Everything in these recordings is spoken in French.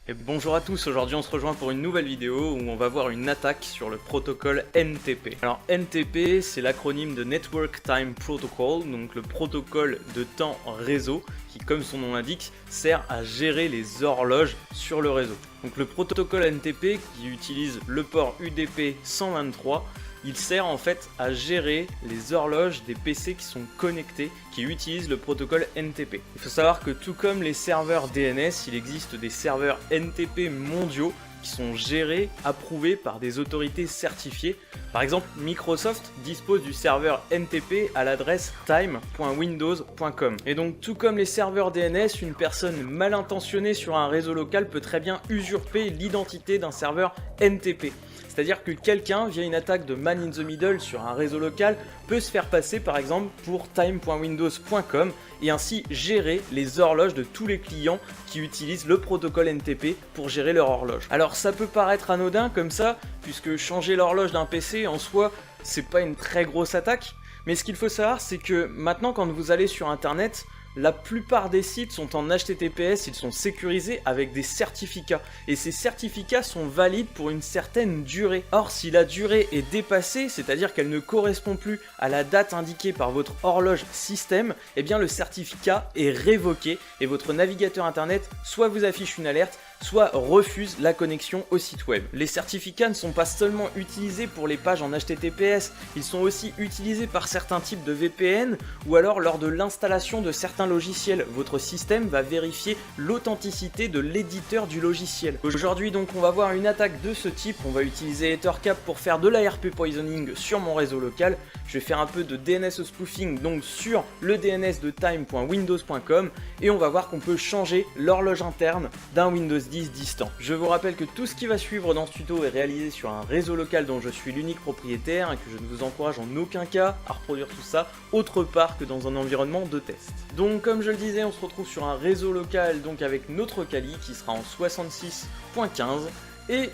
Et bonjour à tous, aujourd'hui on se rejoint pour une nouvelle vidéo où on va voir une attaque sur le protocole NTP. Alors NTP c'est l'acronyme de Network Time Protocol, donc le protocole de temps réseau qui, comme son nom l'indique, sert à gérer les horloges sur le réseau. Donc le protocole NTP qui utilise le port UDP 123, il sert en fait à gérer les horloges des PC qui sont connectés, qui utilisent le protocole NTP. Il faut savoir que tout comme les serveurs DNS, il existe des serveurs NTP mondiaux qui sont gérés, approuvés par des autorités certifiées. Par exemple, Microsoft dispose du serveur NTP à l'adresse time.windows.com. Et donc, tout comme les serveurs DNS, une personne mal intentionnée sur un réseau local peut très bien usurper l'identité d'un serveur NTP. C'est-à-dire que quelqu'un, via une attaque de man in the middle sur un réseau local, peut se faire passer par exemple pour time.windows.com et ainsi gérer les horloges de tous les clients qui utilisent le protocole NTP pour gérer leur horloge. Alors ça peut paraître anodin comme ça, puisque changer l'horloge d'un PC en soi, c'est pas une très grosse attaque, mais ce qu'il faut savoir c'est que maintenant quand vous allez sur internet, la plupart des sites sont en HTTPS, ils sont sécurisés avec des certificats. Et ces certificats sont valides pour une certaine durée. Or, si la durée est dépassée, c'est-à-dire qu'elle ne correspond plus à la date indiquée par votre horloge système, eh bien le certificat est révoqué et votre navigateur internet soit vous affiche une alerte, soit refuse la connexion au site web. Les certificats ne sont pas seulement utilisés pour les pages en HTTPS, ils sont aussi utilisés par certains types de VPN ou alors lors de l'installation de certains logiciels. Votre système va vérifier l'authenticité de l'éditeur du logiciel. Aujourd'hui donc on va voir une attaque de ce type, on va utiliser EtherCap pour faire de l'ARP poisoning sur mon réseau local. Je vais faire un peu de DNS spoofing donc sur le DNS de time.windows.com et on va voir qu'on peut changer l'horloge interne d'un Windows 10 distant. Je vous rappelle que tout ce qui va suivre dans ce tuto est réalisé sur un réseau local dont je suis l'unique propriétaire et que je ne vous encourage en aucun cas à reproduire tout ça autre part que dans un environnement de test. Donc comme je le disais, on se retrouve sur un réseau local donc avec notre Kali qui sera en 66.15 et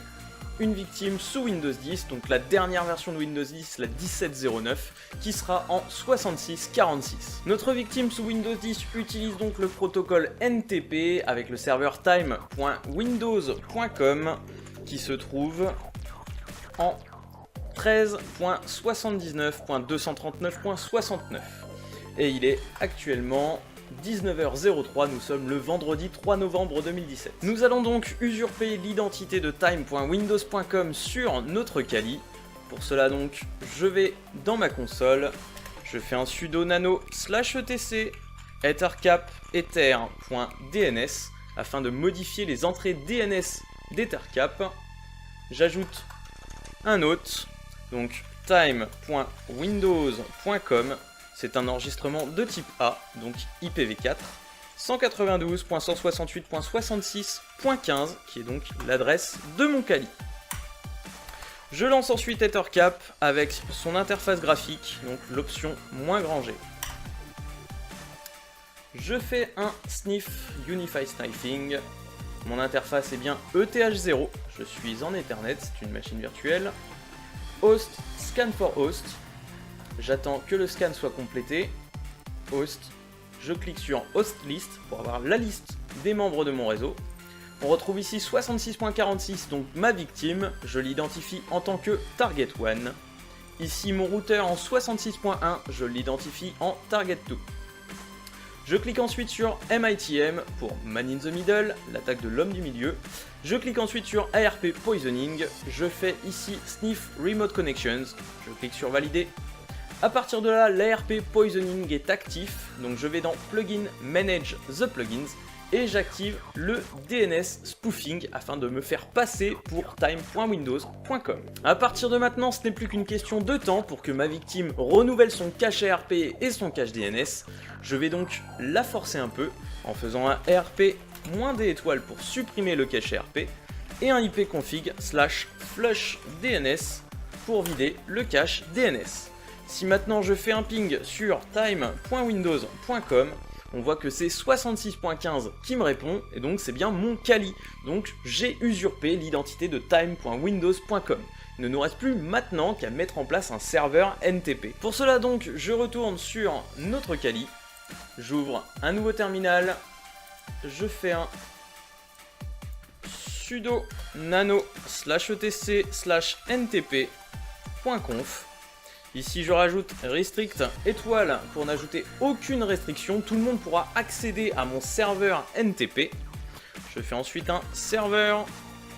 une victime sous Windows 10, donc la dernière version de Windows 10, la 17.09, qui sera en 66.46. Notre victime sous Windows 10 utilise donc le protocole NTP avec le serveur time.windows.com qui se trouve en 13.79.239.69 et il est actuellement 19h03, nous sommes le vendredi 3 novembre 2017. Nous allons donc usurper l'identité de time.windows.com sur notre Kali. Pour cela donc, je vais dans ma console, je fais un sudo nano /etc ethercap ether.dns afin de modifier les entrées DNS d'ethercap. J'ajoute un autre, donc time.windows.com. C'est un enregistrement de type A, donc IPv4, 192.168.66.15, qui est donc l'adresse de mon Kali. Je lance ensuite EtherCap avec son interface graphique, donc l'option -G. Je fais un sniff Unify Sniffing. Mon interface est bien ETH0, je suis en Ethernet, c'est une machine virtuelle. Host, scan for host. J'attends que le scan soit complété. Host, je clique sur Host List pour avoir la liste des membres de mon réseau. On retrouve ici 66.46, donc ma victime, je l'identifie en tant que Target 1. Ici mon routeur en 66.1, je l'identifie en Target 2. Je clique ensuite sur MITM pour Man in the Middle, l'attaque de l'homme du milieu. Je clique ensuite sur ARP Poisoning, je fais ici Sniff Remote Connections, je clique sur Valider. A partir de là, l'ARP Poisoning est actif, donc je vais dans Plugin Manage the Plugins et j'active le DNS Spoofing afin de me faire passer pour time.windows.com. A partir de maintenant, ce n'est plus qu'une question de temps pour que ma victime renouvelle son cache ARP et son cache DNS. Je vais donc la forcer un peu en faisant un ARP -D étoile pour supprimer le cache ARP et un ipconfig /flush DNS pour vider le cache DNS. Si maintenant je fais un ping sur time.windows.com, on voit que c'est 66.15 qui me répond, et donc c'est bien mon Kali. Donc j'ai usurpé l'identité de time.windows.com. Il ne nous reste plus maintenant qu'à mettre en place un serveur NTP. Pour cela donc, je retourne sur notre Kali, j'ouvre un nouveau terminal, je fais un sudo nano /etc/ntp.conf. Ici je rajoute restrict étoile pour n'ajouter aucune restriction, tout le monde pourra accéder à mon serveur NTP. Je fais ensuite un serveur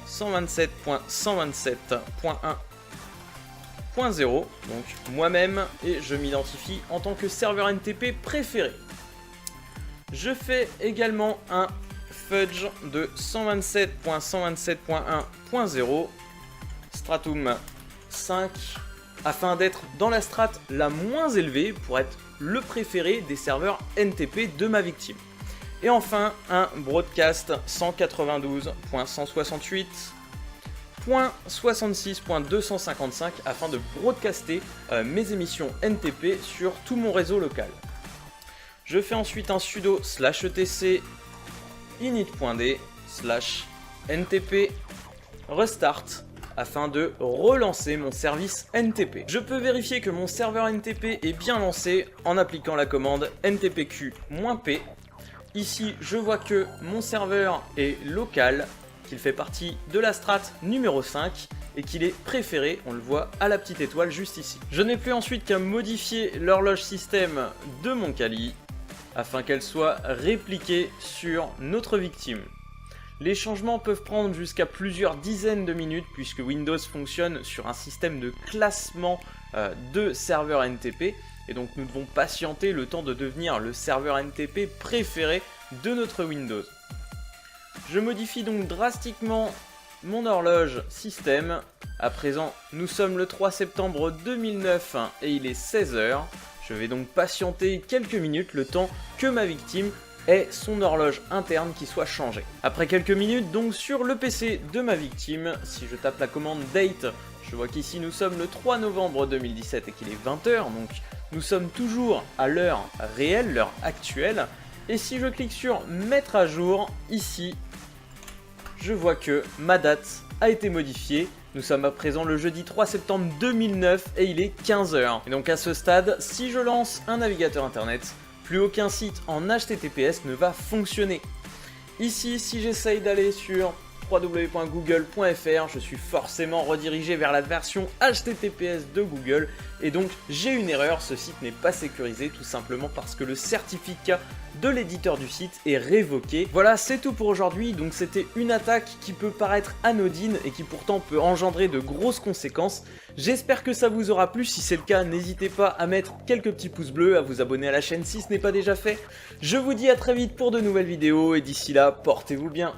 127.127.1.0, donc moi-même, et je m'identifie en tant que serveur NTP préféré. Je fais également un fudge de 127.127.1.0 stratum 5 afin d'être dans la strate la moins élevée pour être le préféré des serveurs NTP de ma victime. Et enfin un broadcast 192.168.66.255 afin de broadcaster mes émissions NTP sur tout mon réseau local. Je fais ensuite un sudo /etc init.d/ntp restart afin de relancer mon service NTP. Je peux vérifier que mon serveur NTP est bien lancé en appliquant la commande ntpq-p. Ici, je vois que mon serveur est local, qu'il fait partie de la strate numéro 5 et qu'il est préféré, on le voit à la petite étoile juste ici. Je n'ai plus ensuite qu'à modifier l'horloge système de mon Kali afin qu'elle soit répliquée sur notre victime. Les changements peuvent prendre jusqu'à plusieurs dizaines de minutes puisque Windows fonctionne sur un système de classement de serveurs NTP et donc nous devons patienter le temps de devenir le serveur NTP préféré de notre Windows. Je modifie donc drastiquement mon horloge système. À présent, nous sommes le 3 septembre 2009 et il est 16 h. Je vais donc patienter quelques minutes le temps que ma victime ait son horloge interne qui soit changée. Après quelques minutes donc sur le PC de ma victime, si je tape la commande date, je vois qu'ici nous sommes le 3 novembre 2017 et qu'il est 20 h, donc nous sommes toujours à l'heure réelle, l'heure actuelle. Et si je clique sur mettre à jour, ici, je vois que ma date a été modifiée. Nous sommes à présent le jeudi 3 septembre 2009 et il est 15 h. Et donc à ce stade, si je lance un navigateur internet, plus aucun site en HTTPS ne va fonctionner. Ici, si j'essaye d'aller sur www.google.fr, je suis forcément redirigé vers la version HTTPS de Google et donc j'ai une erreur, ce site n'est pas sécurisé tout simplement parce que le certificat de l'éditeur du site est révoqué. Voilà, c'est tout pour aujourd'hui, donc c'était une attaque qui peut paraître anodine et qui pourtant peut engendrer de grosses conséquences. J'espère que ça vous aura plu, si c'est le cas, n'hésitez pas à mettre quelques petits pouces bleus, à vous abonner à la chaîne si ce n'est pas déjà fait. Je vous dis à très vite pour de nouvelles vidéos et d'ici là, portez-vous bien.